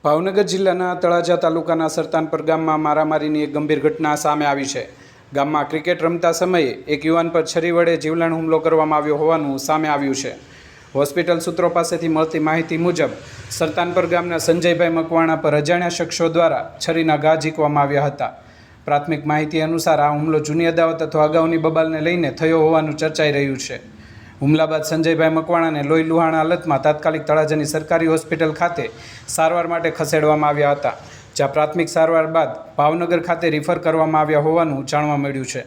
ભાવનગર જિલ્લાના તળાજા તાલુકાના સરતાનપર ગામમાં મારામારીની એક ગંભીર ઘટના સામે આવી છે. ગામમાં ક્રિકેટ રમતા સમયે એક યુવાન પર છરી વડે જીવલેણ હુમલો કરવામાં આવ્યો હોવાનું સામે આવ્યું છે. હોસ્પિટલ સૂત્રો પાસેથી મળતી માહિતી મુજબ સરતાનપર ગામના સંજયભાઈ મકવાણા પર અજાણ્યા શખ્સો દ્વારા છરીના ઘા ઝીંકવામાં આવ્યા હતા. પ્રાથમિક માહિતી અનુસાર આ હુમલો જૂની અદાવત અથવા અગાઉની બબાલને લઈને થયો હોવાનું ચર્ચાઈ રહ્યું છે. હુમલા બાદ સંજયભાઈ મકવાણાને લોહી લુહાણ હાલતમાં તાત્કાલિક તળાજાની સરકારી હોસ્પિટલ ખાતે સારવાર માટે ખસેડવામાં આવ્યા હતા, જ્યાં પ્રાથમિક સારવાર બાદ ભાવનગર ખાતે રિફર કરવામાં આવ્યા હોવાનું જાણવા મળ્યું છે.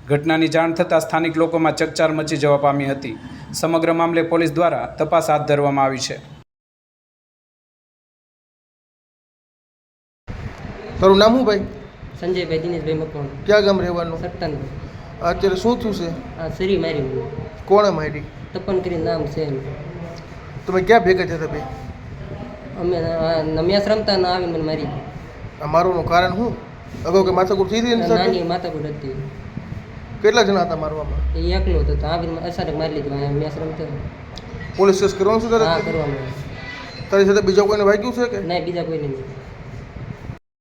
ઘટનાની જાણ થતાં સ્થાનિક લોકોમાં ચકચાર મચી જવા પામી હતી. સમગ્ર મામલે પોલીસ દ્વારા તપાસ હાથ ધરવામાં આવી છે. તારું નામ શું ભાઈ? સંજયભાઈ દિનેશભાઈ મકવાણા. ક્યાં ગામ રહેવાનું? સરતાનપર. અત્યારે શું થયું છે? આ સરી મારી મને. કોણે મારી? તપન કરીને નામ છે એનું. તમે ક્યાં ભેગા થયા બે? અમે મેચ રમતા ના આવી મને મારી. આ મારવાનું કારણ શું? અગાઉ કે માથાકૂટ થઈ હતી? નાની માથાકૂટ હતી. કેટલા જણા હતા મારવામાં? એ એકલો હતો તો આવીને અચાનક મારી લીધું. મેચ રમતા. પોલીસ કેસ કરવાનું શું? હા, કરવાનું. તારી સાથે બીજા કોઈને વાગ્યું છે કે? નહીં, બીજા કોઈ નહીં.